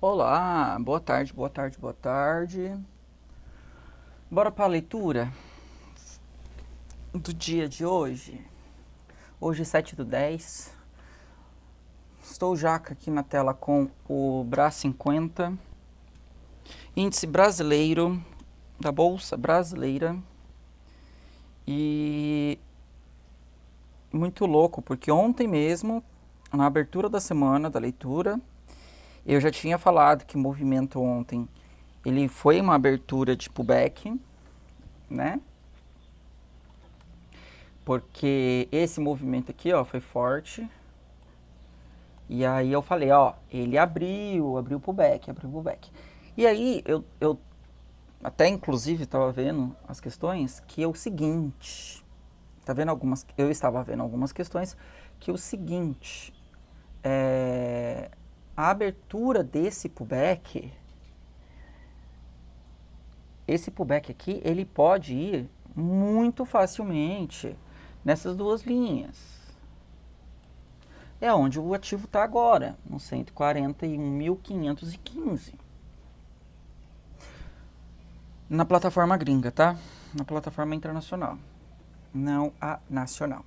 Olá, boa tarde, boa tarde, boa tarde. Bora para a leitura do dia de hoje. Hoje, 7/10. Estou já aqui na tela com o BRA50, índice brasileiro da Bolsa Brasileira. E muito louco, porque ontem mesmo, na abertura da semana da leitura, eu já tinha falado que o movimento ontem ele foi uma abertura de pullback, né? Porque esse movimento aqui, ó, foi forte. E aí eu falei, ó, ele abriu pullback, abriu pullback. E aí eu até inclusive estava vendo as questões que é o seguinte, tá vendo algumas, eu estava vendo algumas questões que é o seguinte, a abertura desse pullback, esse pullback aqui, ele pode ir muito facilmente nessas duas linhas. É onde o ativo está agora, no 141.515. Na plataforma gringa, tá? Na plataforma internacional, não a nacional.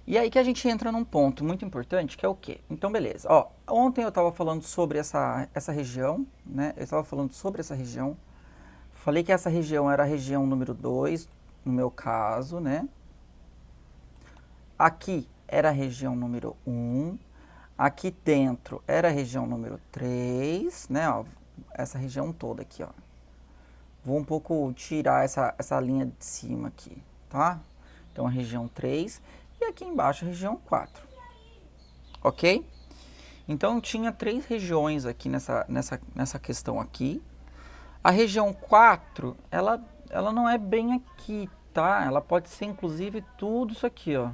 E aí que a gente entra num ponto muito importante, que é o quê? Então, beleza. Ó, ontem eu estava falando sobre essa região, né? Eu estava falando sobre essa região. Falei que essa região era a região número 2, no meu caso, né? Aqui era a região número 1. Aqui dentro era a região número 3, né? Ó, essa região toda aqui, ó. Vou um pouco tirar essa linha de cima aqui, tá? Então, a região 3 e aqui embaixo a região 4, ok? Então, tinha três regiões aqui nessa questão aqui. A região 4, ela não é bem aqui, tá? Ela pode ser, inclusive, tudo isso aqui, ó.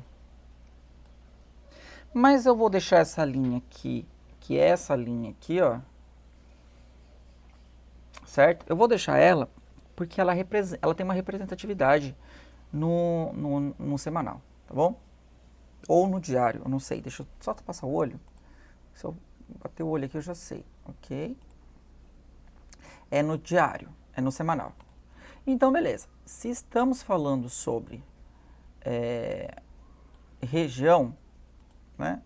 Mas eu vou deixar essa linha aqui, que é essa linha aqui, ó. Certo? Eu vou deixar ela porque ela tem uma representatividade no semanal, tá bom? Ou no diário, eu não sei. Deixa eu só passar o olho. Se eu bater o olho aqui eu já sei, ok? É no diário, é no semanal. Então, beleza. Se estamos falando sobre região, né?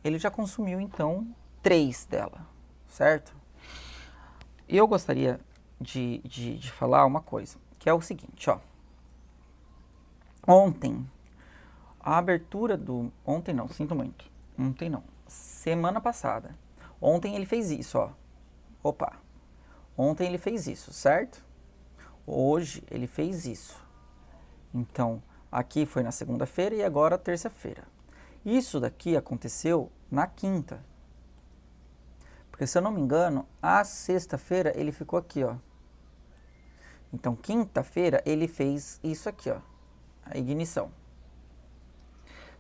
Ele já consumiu, então, 3 dela, certo? E eu gostaria de falar uma coisa, que é o seguinte, ó. Ontem, a abertura do... Ontem não, sinto muito. Ontem não. Semana passada. Ontem ele fez isso, ó. Opa. Ontem ele fez isso, certo? Hoje ele fez isso. Então, aqui foi na segunda-feira e agora terça-feira. Isso daqui aconteceu na quinta. Porque, se eu não me engano, a sexta-feira ele ficou aqui, ó. Então, quinta-feira ele fez isso aqui, ó. A ignição.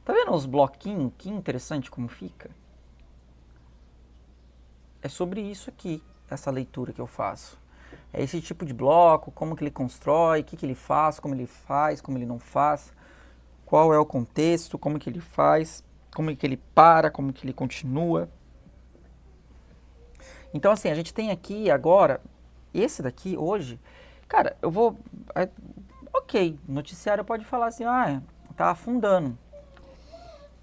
Tá vendo os bloquinhos? Que interessante como fica. É sobre isso aqui, essa leitura que eu faço. É esse tipo de bloco, como que ele constrói, o que ele faz, como ele não faz, qual é o contexto, como que ele faz, como que ele para, como que ele continua. Então, assim, a gente tem aqui agora, esse daqui hoje, cara, eu vou... ok, noticiário pode falar assim, ah, tá afundando.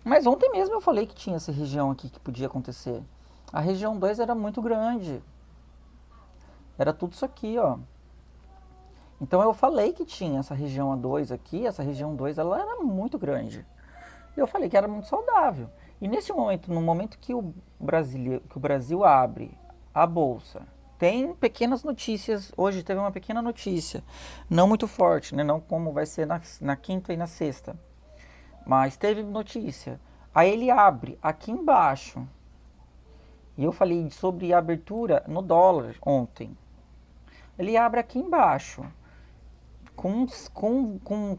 Mas ontem mesmo eu falei que tinha essa região aqui que podia acontecer. A região 2 era muito grande. Era tudo isso aqui, ó. Então eu falei que tinha essa região A2 aqui, essa região 2 ela era muito grande. E eu falei que era muito saudável. E nesse momento, no momento que que o Brasil abre a bolsa, tem pequenas notícias. Hoje teve uma pequena notícia, não muito forte, né? Não como vai ser na quinta e na sexta. Mas teve notícia. Aí ele abre aqui embaixo. E eu falei sobre a abertura no dólar ontem. Ele abre aqui embaixo. Com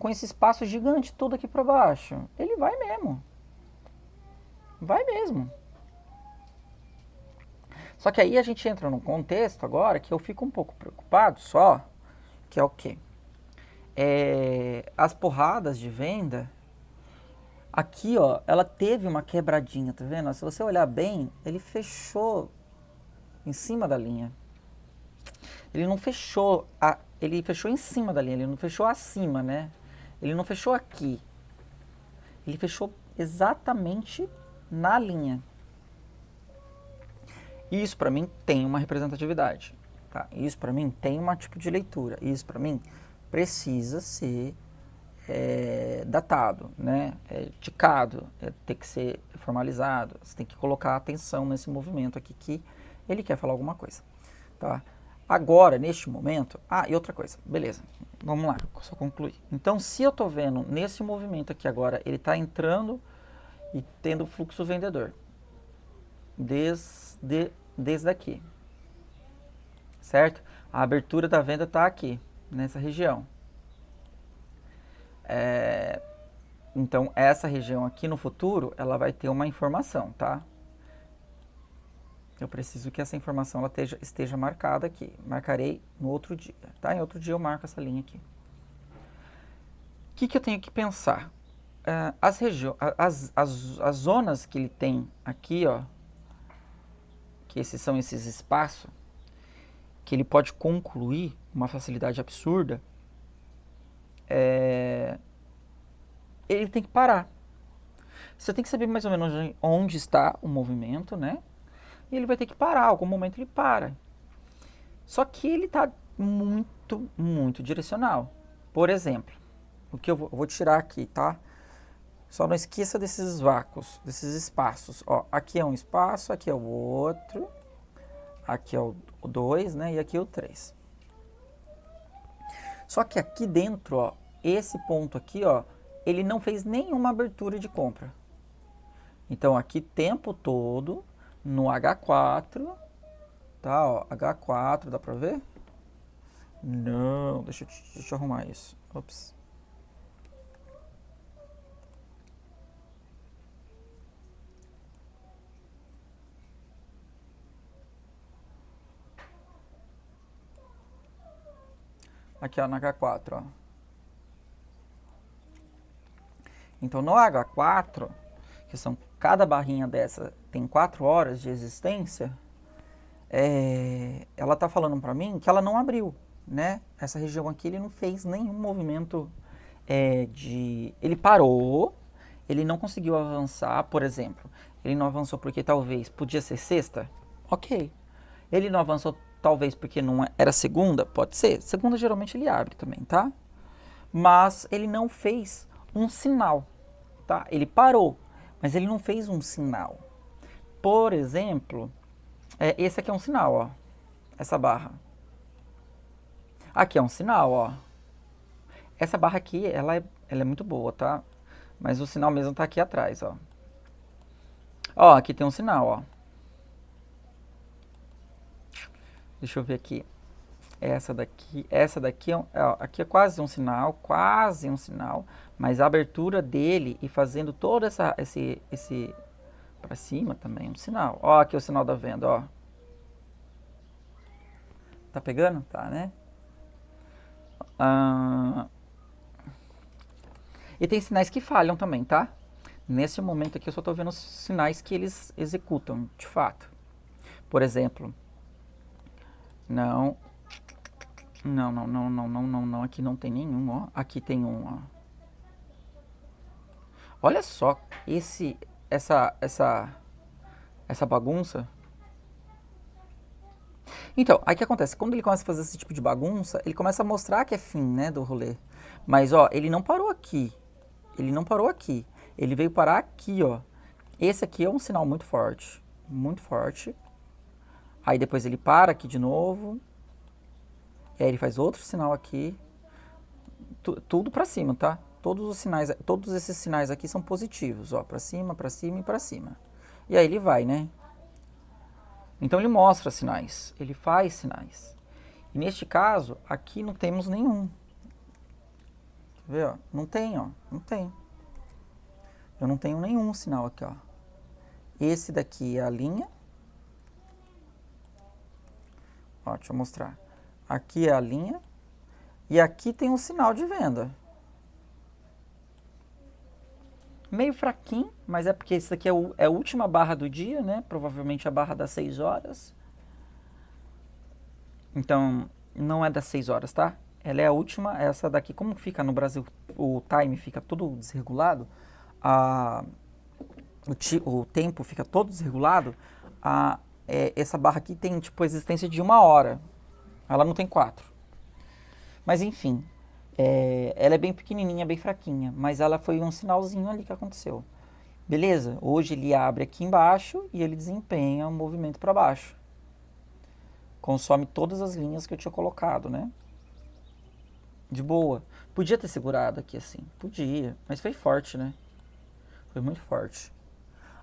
esse espaço gigante todo aqui para baixo. Ele vai mesmo. Vai mesmo. Só que aí a gente entra num contexto agora que eu fico um pouco preocupado só, que é o quê? As porradas de venda, aqui ó, ela teve uma quebradinha, tá vendo? Se você olhar bem, ele fechou em cima da linha. Ele não fechou, ele fechou em cima da linha, ele não fechou acima, né? Ele não fechou aqui. Ele fechou exatamente na linha. Isso para mim tem uma representatividade, tá? Isso para mim tem um tipo de leitura. Isso para mim precisa ser datado, né? Ticado, tem que ser formalizado. Você tem que colocar atenção nesse movimento aqui que ele quer falar alguma coisa, tá? Agora, neste momento... e outra coisa, beleza, vamos lá, só concluir. Então, se eu estou vendo nesse movimento aqui agora, ele está entrando e tendo fluxo vendedor, desde aqui, certo? A abertura da venda está aqui, nessa região. Então, essa região aqui no futuro, ela vai ter uma informação, tá? Eu preciso que essa informação ela esteja marcada aqui. Marcarei no outro dia, tá? Em outro dia eu marco essa linha aqui. O que eu tenho que pensar? As zonas que ele tem aqui, ó, que são esses espaços, que ele pode concluir uma facilidade absurda, ele tem que parar. Você tem que saber mais ou menos onde está o movimento, né? E ele vai ter que parar, algum momento ele para. Só que ele está muito, muito direcional. Por exemplo, o que eu vou tirar aqui, tá? Só não esqueça desses vácuos, desses espaços. Ó, aqui é um espaço, aqui é o outro, aqui é o 2, né? E aqui é o 3. Só que aqui dentro, ó, esse ponto aqui, ó, ele não fez nenhuma abertura de compra. Então aqui tempo todo no H4, tá, ó, H4, dá pra ver? Não, deixa eu arrumar isso. Ops. Aqui, ó, no H4, ó. Então, no H4, que são cada barrinha dessa tem 4 horas de existência, ela tá falando para mim que ela não abriu, né? Essa região aqui ele não fez nenhum movimento ele parou, ele não conseguiu avançar, por exemplo. Ele não avançou porque talvez podia ser sexta? Ok. Ele não avançou talvez porque não era segunda? Pode ser. Segunda geralmente ele abre também, tá? Mas ele não fez um sinal, tá? Ele parou, mas ele não fez um sinal. Por exemplo, esse aqui é um sinal, ó. Essa barra. Aqui é um sinal, ó. Essa barra aqui, ela é muito boa, tá? Mas o sinal mesmo tá aqui atrás, ó. Ó, aqui tem um sinal, ó. Deixa eu ver aqui. Essa daqui aqui é quase um sinal, mas a abertura dele e fazendo todo esse para cima também é um sinal. Ó, aqui é o sinal da venda, ó. Tá pegando? Tá, né? E tem sinais que falham também, tá? Nesse momento aqui eu só tô vendo os sinais que eles executam, de fato. Por exemplo, não, aqui não tem nenhum, ó. Aqui tem um, ó. Olha só, essa bagunça. Então, aí o que acontece? Quando ele começa a fazer esse tipo de bagunça, ele começa a mostrar que é fim, né, do rolê. Mas, ó, ele não parou aqui. Ele não parou aqui. Ele veio parar aqui, ó. Esse aqui é um sinal muito forte. Muito forte. Aí depois ele para aqui de novo. E aí ele faz outro sinal aqui. Tudo pra cima, tá? Todos esses sinais aqui são positivos, ó. Pra cima e pra cima. E aí ele vai, né? Então ele mostra sinais. Ele faz sinais. E neste caso, aqui não temos nenhum. Quer ver, ó? Não tem, ó. Não tem. Eu não tenho nenhum sinal aqui, ó. Esse daqui é a linha. Ó, deixa eu mostrar. Aqui é a linha. E aqui tem um sinal de venda. Meio fraquinho, mas é porque isso aqui é a última barra do dia, né? Provavelmente a barra das 6 horas. Então, não é das 6 horas, tá? Ela é a última, essa daqui, como fica no Brasil, o time fica todo desregulado, a, o tempo fica todo desregulado, essa barra aqui tem, tipo, existência de 1 hora. Ela não tem 4. Mas, enfim, ela é bem pequenininha, bem fraquinha, mas ela foi um sinalzinho ali que aconteceu. Beleza, hoje ele abre aqui embaixo e ele desempenha um movimento para baixo. Consome todas as linhas que eu tinha colocado, né? De boa. Podia ter segurado aqui assim, podia, mas foi forte, né? Foi muito forte.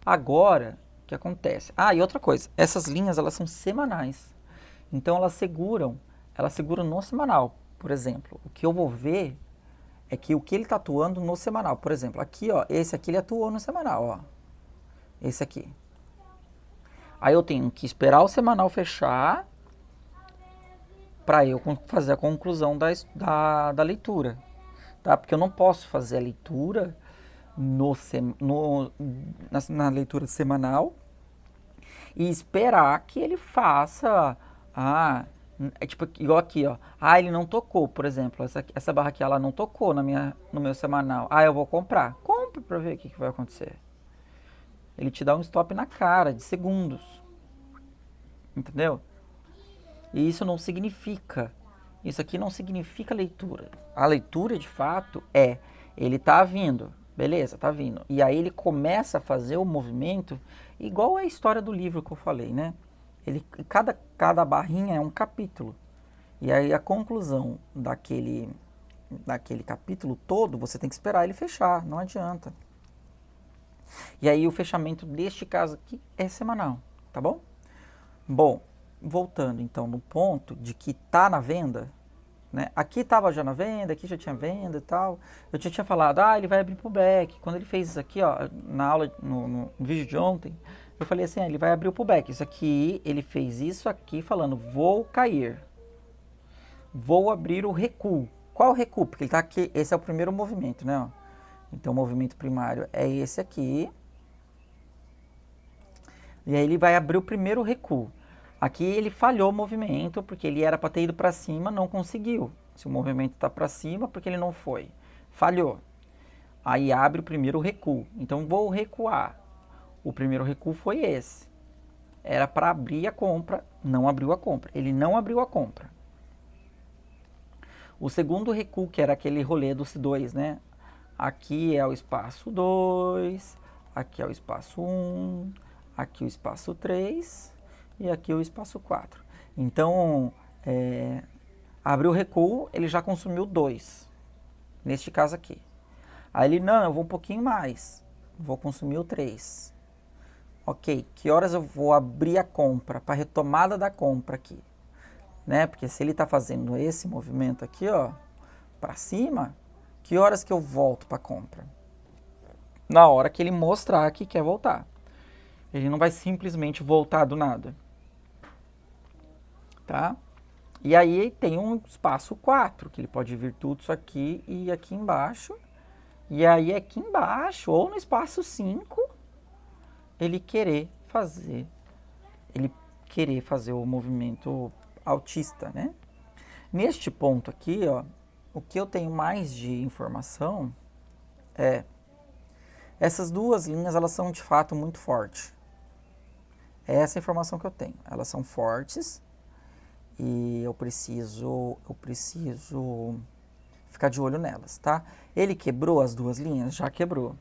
Agora, o que acontece? Ah, e outra coisa, essas linhas elas são semanais. Então elas seguram no semanal. Por exemplo, o que eu vou ver é que o que ele está atuando no semanal. Por exemplo, aqui, ó, esse aqui ele atuou no semanal, ó. Esse aqui. Aí eu tenho que esperar o semanal fechar para eu fazer a conclusão da leitura, tá? Porque eu não posso fazer a leitura na leitura semanal e esperar que ele faça é tipo igual aqui, ó. Ah, ele não tocou, por exemplo, essa barra aqui ela não tocou no meu semanal. Ah, eu vou comprar. Compre para ver o que vai acontecer. Ele te dá um stop na cara de segundos. Entendeu? E isso não significa, isso aqui não significa leitura. A leitura, de fato, ele tá vindo, beleza, tá vindo. E aí ele começa a fazer o movimento, igual a história do livro que eu falei, né? Cada barrinha é um capítulo. E aí a conclusão daquele capítulo todo, você tem que esperar ele fechar, não adianta. E aí o fechamento deste caso aqui é semanal, tá bom? Bom, voltando então no ponto de que tá na venda, né? Aqui estava já na venda, aqui já tinha venda e tal. Eu já tinha falado, ele vai abrir pullback. Quando ele fez isso aqui, ó, na aula, no vídeo de ontem, eu falei assim, ele vai abrir o pullback. Isso aqui, ele fez isso aqui falando, vou cair. Vou abrir o recuo. Qual o recuo? Porque ele tá aqui, esse é o primeiro movimento, né? Ó. Então o movimento primário é esse aqui. E aí ele vai abrir o primeiro recuo. Aqui ele falhou o movimento, porque ele era para ter ido para cima, não conseguiu. Se o movimento está para cima, porque ele não foi. Falhou. Aí abre o primeiro recuo. Então vou recuar. O primeiro recuo foi esse. Era para abrir a compra, não abriu a compra. Ele não abriu a compra. O segundo recuo, que era aquele rolê dos 2, né? Aqui é o espaço 2, aqui é o espaço 1, aqui o espaço 3 e aqui o espaço 4. Então, abriu o recuo, ele já consumiu 2, neste caso aqui. Aí ele, não, eu vou um pouquinho mais, vou consumir o 3. Ok, que horas eu vou abrir a compra, para retomada da compra aqui? Né? Porque se ele está fazendo esse movimento aqui, ó, para cima, que horas que eu volto para compra? Na hora que ele mostrar que quer voltar. Ele não vai simplesmente voltar do nada. Tá? E aí tem um espaço 4, que ele pode vir tudo isso aqui e aqui embaixo. E aí aqui embaixo, ou no espaço 5, ele querer fazer o movimento altista, né? Neste ponto aqui, ó, o que eu tenho mais de informação é essas duas linhas, elas são de fato muito fortes. É essa a informação que eu tenho. Elas são fortes e eu preciso ficar de olho nelas, tá? Ele quebrou as duas linhas? Já quebrou.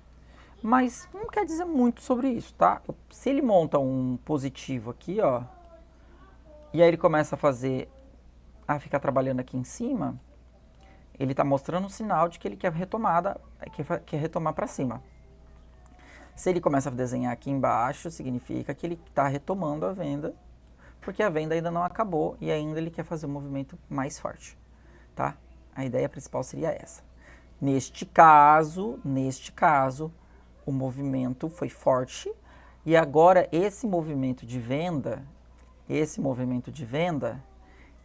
Mas não quer dizer muito sobre isso, tá? Se ele monta um positivo aqui, ó, e aí ele começa a ficar trabalhando aqui em cima, ele está mostrando um sinal de que ele quer retomar para cima. Se ele começa a desenhar aqui embaixo, significa que ele está retomando a venda, porque a venda ainda não acabou e ainda ele quer fazer um movimento mais forte, tá? A ideia principal seria essa. Neste caso, o movimento foi forte e agora esse movimento de venda,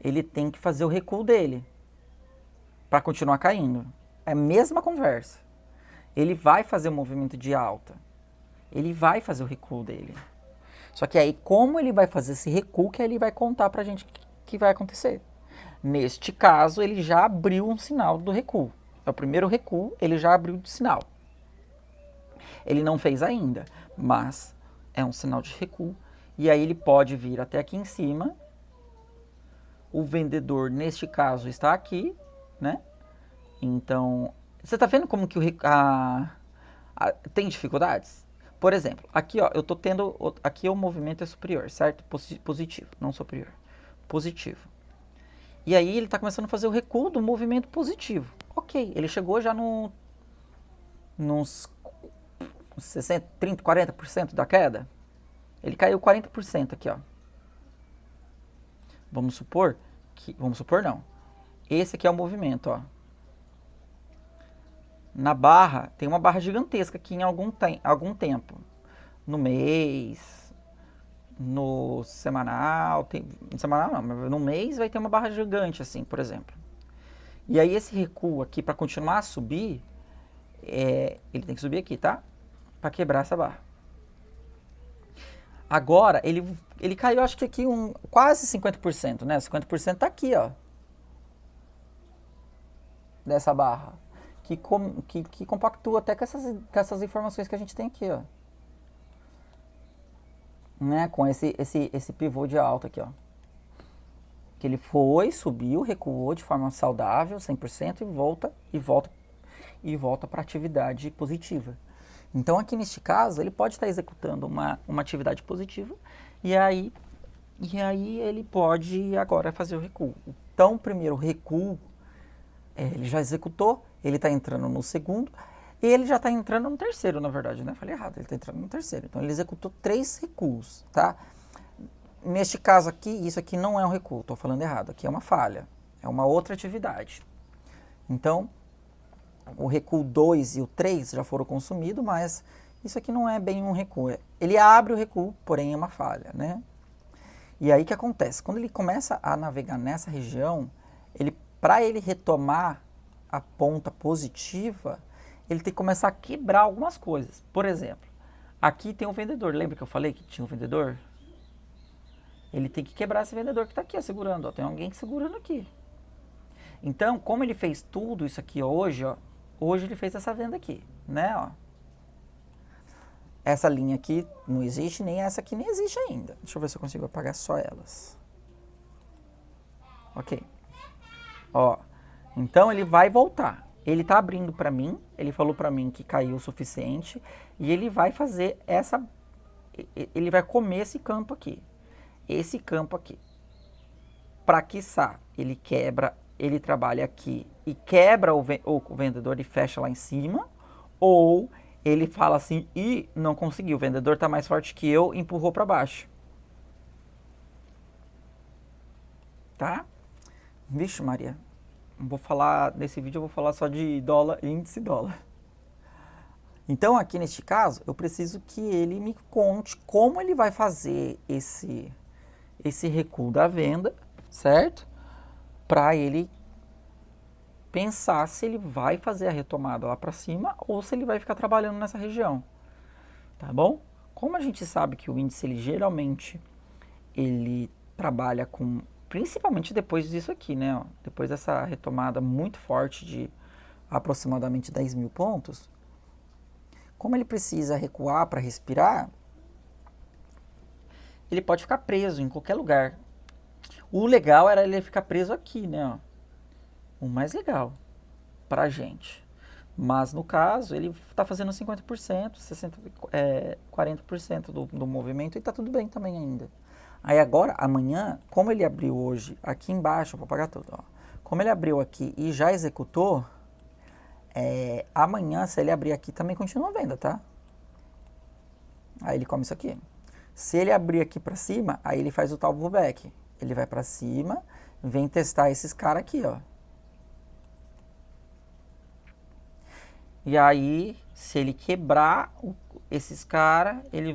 ele tem que fazer o recuo dele para continuar caindo. É a mesma conversa. Ele vai fazer o movimento de alta. Ele vai fazer o recuo dele. Só que aí, como ele vai fazer esse recuo, que aí ele vai contar pra gente que vai acontecer. Neste caso, ele já abriu um sinal do recuo. É o primeiro recuo, ele já abriu de sinal. Ele não fez ainda, mas é um sinal de recuo. E aí ele pode vir até aqui em cima. O vendedor, neste caso, está aqui, né? Então, você está vendo como que tem dificuldades? Por exemplo, aqui ó, eu estou tendo, aqui o movimento é superior, certo? Positivo, não superior, positivo. E aí ele está começando a fazer o recuo do movimento positivo. Ok, ele chegou já nos 60, 30, 40% da queda. Ele caiu 40% aqui, ó. Vamos supor não. Esse aqui é o movimento, ó. Na barra, tem uma barra gigantesca aqui em algum tempo. No mês, no semanal, no semanal não, mas no mês vai ter uma barra gigante assim, por exemplo. E aí esse recuo aqui, para continuar a subir, ele tem que subir aqui, tá? Para quebrar essa barra. Agora, ele caiu, acho que aqui quase 50%, né? 50% tá aqui, ó. Dessa barra. Que compactua até com essas informações que a gente tem aqui, ó. Né? Com esse pivô de alta aqui, ó. Que ele subiu, recuou de forma saudável, 100%, e volta para atividade positiva. Então, aqui neste caso, ele pode estar executando uma atividade positiva e aí ele pode agora fazer o recuo. Então, o primeiro recuo, ele já executou, ele está entrando no segundo e ele já está entrando no terceiro, na verdade, né? Falei errado, ele está entrando no terceiro. Então, ele executou 3 recuos, tá? Neste caso aqui, isso aqui não é um recuo, estou falando errado, aqui é uma falha, é uma outra atividade. Então, o recuo 2 e o 3 já foram consumidos, mas isso aqui não é bem um recuo. Ele abre o recuo, porém é uma falha, né? E aí o que acontece? Quando ele começa a navegar nessa região, para ele retomar a ponta positiva, ele tem que começar a quebrar algumas coisas. Por exemplo, aqui tem um vendedor. Lembra que eu falei que tinha um vendedor? Ele tem que quebrar esse vendedor que está aqui, ó, segurando. Ó, tem alguém segurando aqui. Então, como ele fez tudo isso aqui hoje, ó, hoje ele fez essa venda aqui, né? Ó. Essa linha aqui não existe, nem essa aqui nem existe ainda. Deixa eu ver se eu consigo apagar só elas. Ok. Ó, então ele vai voltar. Ele tá abrindo para mim, ele falou para mim que caiu o suficiente e ele vai fazer ele vai comer esse campo aqui. Esse campo aqui. Para quiçá, ele quebra, ele trabalha aqui e quebra o vendedor e fecha lá em cima, ou ele fala assim, e não conseguiu, o vendedor está mais forte que eu, empurrou para baixo. Tá? Vixe Maria, nesse vídeo eu vou falar só de dólar, índice dólar. Então aqui neste caso, eu preciso que ele me conte como ele vai fazer esse recuo da venda, certo? Para ele pensar se ele vai fazer a retomada lá para cima ou se ele vai ficar trabalhando nessa região, tá bom? Como a gente sabe que o índice, geralmente, ele trabalha com, principalmente depois disso aqui, né? Ó, depois dessa retomada muito forte de aproximadamente 10 mil pontos, como ele precisa recuar para respirar, ele pode ficar preso em qualquer lugar. O legal era ele ficar preso aqui, né? Ó. O mais legal pra gente. Mas no caso, ele está fazendo 50%, 40% do movimento e tá tudo bem também ainda. Aí agora, amanhã, como ele abriu hoje aqui embaixo, eu vou apagar tudo, ó. Como ele abriu aqui e já executou, amanhã, se ele abrir aqui, também continua a venda, tá? Aí ele come isso aqui. Se ele abrir aqui pra cima, aí ele faz o tal pullback. Ele vai pra cima, vem testar esses caras aqui, ó. E aí, se ele quebrar esses caras, eles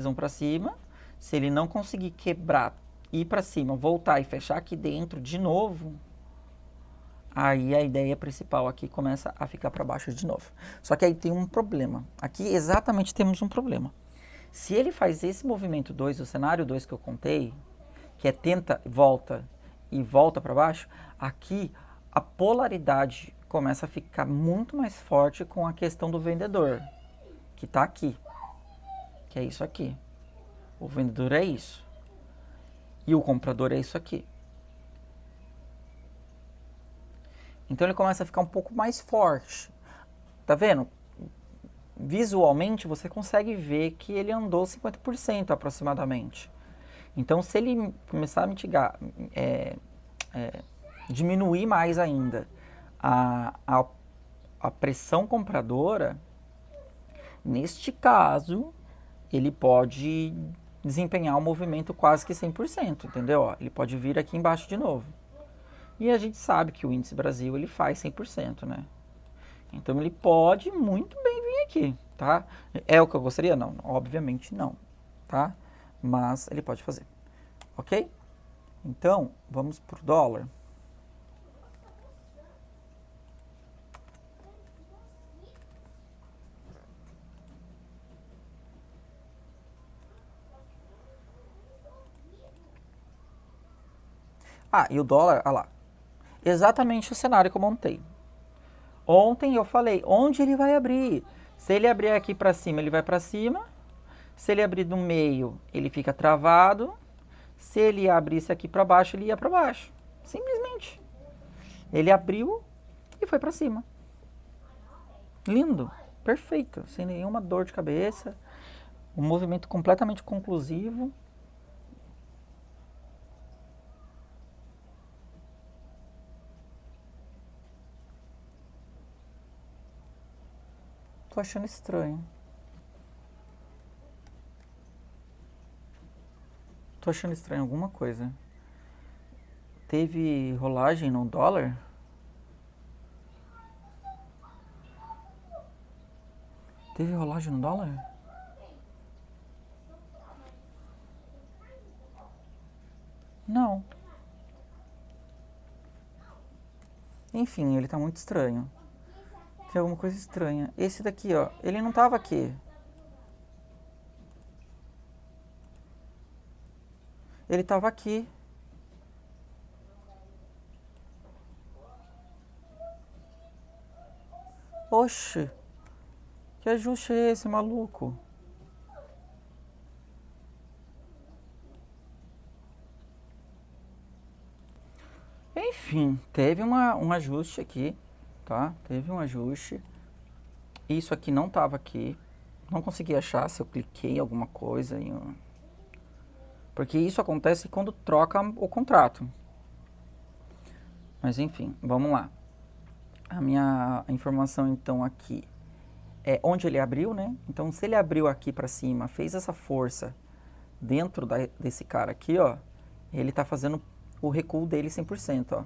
vão para cima. Se ele não conseguir quebrar, ir para cima, voltar e fechar aqui dentro de novo, aí a ideia principal aqui começa a ficar para baixo de novo. Só que aí tem um problema. Aqui exatamente temos um problema. Se ele faz esse movimento 2, o cenário 2 que eu contei, que é tenta, volta e volta para baixo, aqui a polaridade começa a ficar muito mais forte com a questão do vendedor, que está aqui, que é isso aqui. O vendedor é isso. E o comprador é isso aqui. Então ele começa a ficar um pouco mais forte. Tá vendo? Visualmente você consegue ver que ele andou 50% aproximadamente. Então se ele começar a mitigar, diminuir mais ainda a pressão compradora, neste caso, ele pode desempenhar um movimento quase que 100%, entendeu? Ó, ele pode vir aqui embaixo de novo. E a gente sabe que o índice Brasil ele faz 100%, né? Então ele pode muito bem vir aqui, tá? É o que eu gostaria? Não, obviamente não, tá? Mas ele pode fazer, ok? Então, vamos pro dólar. Ah, e o dólar, olha lá, exatamente o cenário que eu montei. Ontem eu falei, onde ele vai abrir? Se ele abrir aqui para cima, ele vai para cima. Se ele abrir no meio, ele fica travado. Se ele abrisse aqui para baixo, ele ia para baixo. Simplesmente. Ele abriu e foi para cima. Lindo, perfeito, sem nenhuma dor de cabeça. Um movimento completamente conclusivo. Tô achando estranho. Tô achando estranho alguma coisa. Teve rolagem no dólar? Teve rolagem no dólar? Não. Enfim, ele tá muito estranho. Tem alguma coisa estranha. Esse daqui, ó, ele não tava aqui. Ele tava aqui. Oxe. Que ajuste é esse, maluco? Enfim, teve um ajuste aqui, tá? Teve um ajuste. Isso aqui não tava aqui. Não consegui achar se eu cliquei em alguma coisa. Porque isso acontece quando troca o contrato. Mas enfim, vamos lá. A minha informação então aqui é onde ele abriu, né? Então se ele abriu aqui para cima, fez essa força dentro desse cara aqui, ó, ele tá fazendo o recuo dele 100%, ó.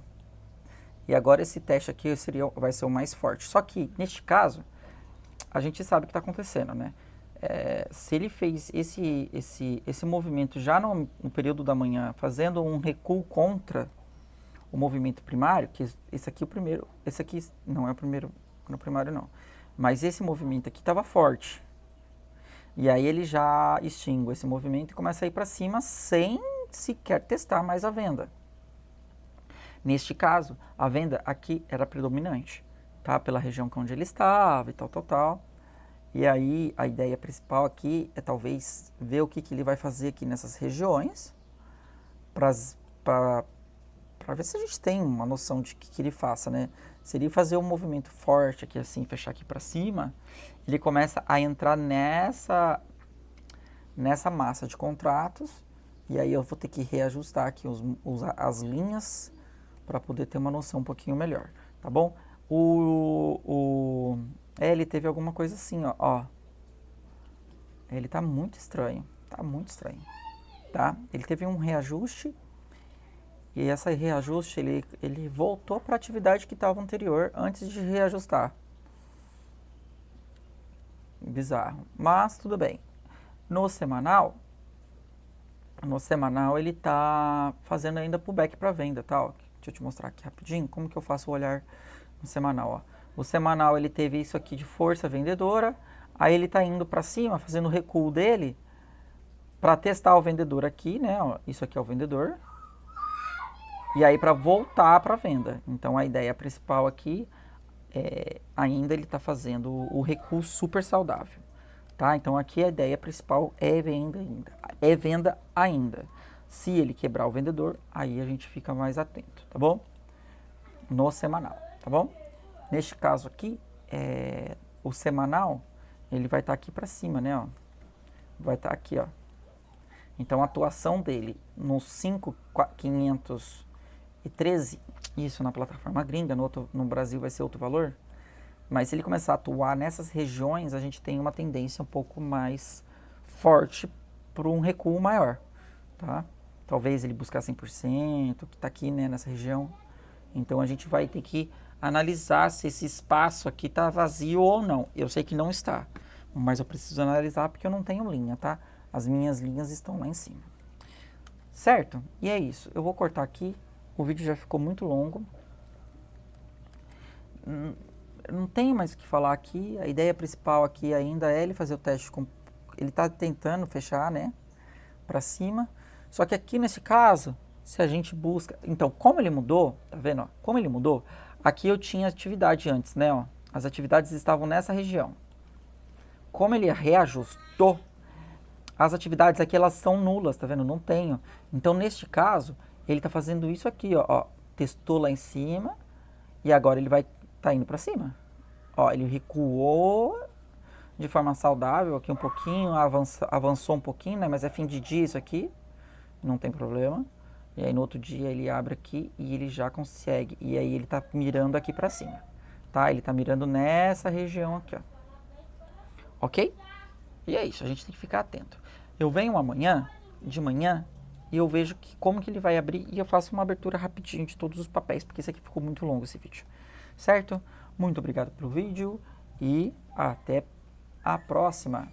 E agora esse teste aqui vai ser o mais forte. Só que neste caso, a gente sabe o que está acontecendo, né? Se ele fez esse movimento já no período da manhã, fazendo um recuo contra o movimento primário, que esse aqui é o primeiro, esse aqui não é o primeiro, no primário não, mas esse movimento aqui estava forte. E aí ele já extingue esse movimento e começa a ir para cima sem sequer testar mais a venda. Neste caso, a venda aqui era predominante, tá? Pela região onde ele estava e tal. E aí a ideia principal aqui é talvez ver o que ele vai fazer aqui nessas regiões para ver se a gente tem uma noção de que ele faça, né? Se ele fazer um movimento forte aqui assim, fechar aqui para cima, ele começa a entrar nessa massa de contratos e aí eu vou ter que reajustar aqui as linhas para poder ter uma noção um pouquinho melhor, tá bom? Ele teve alguma coisa assim, ó. Ele tá muito estranho, tá? Ele teve um reajuste e esse reajuste ele voltou para a atividade que estava anterior antes de reajustar. Bizarro, mas tudo bem. No semanal ele tá fazendo ainda pullback para venda, tá? Ó, deixa eu te mostrar aqui rapidinho como que eu faço o olhar no semanal, ó. O semanal ele teve isso aqui de força vendedora, aí ele tá indo para cima, fazendo o recuo dele para testar o vendedor aqui, né? Ó, isso aqui é o vendedor. e aí para voltar para venda. Então a ideia principal aqui ainda ele está fazendo o recuo super saudável, tá? Então aqui a ideia principal é venda ainda, Se ele quebrar o vendedor, aí a gente fica mais atento, tá bom? No semanal, tá bom? Neste caso aqui, o semanal, ele vai estar aqui para cima, né? Ó. Vai estar aqui, ó. Então a atuação dele nos 5.513, isso na plataforma gringa, no Brasil vai ser outro valor, mas se ele começar a atuar nessas regiões, a gente tem uma tendência um pouco mais forte para um recuo maior, tá? Talvez ele buscar 100%, que está aqui, né, nessa região. Então a gente vai ter que analisar se esse espaço aqui está vazio ou não. Eu sei que não está, mas eu preciso analisar porque eu não tenho linha, tá? As minhas linhas estão lá em cima. Certo? E é isso. Eu vou cortar aqui. O vídeo já ficou muito longo. Não tenho mais o que falar aqui. A ideia principal aqui ainda é ele fazer o teste com... Ele está tentando fechar, né? Para cima. Só que aqui nesse caso, se a gente busca... Então, como ele mudou, tá vendo? Ó? Como ele mudou, aqui eu tinha atividade antes, né? Ó? As atividades estavam nessa região. Como ele reajustou, as atividades aqui elas são nulas, tá vendo? Não tenho. Então, neste caso, ele está fazendo isso aqui, ó. Testou lá em cima e agora ele vai tá indo para cima. Ó, ele recuou de forma saudável aqui um pouquinho, avançou um pouquinho, né? Mas é fim de dia isso aqui, não tem problema. E aí no outro dia ele abre aqui e ele já consegue. E aí ele tá mirando aqui para cima, tá? Ele tá mirando nessa região aqui, ó. Ok? E é isso, a gente tem que ficar atento. Eu venho amanhã, de manhã, e eu vejo como que ele vai abrir e eu faço uma abertura rapidinho de todos os papéis, porque esse aqui ficou muito longo esse vídeo. Certo? Muito obrigado pelo vídeo e até a próxima!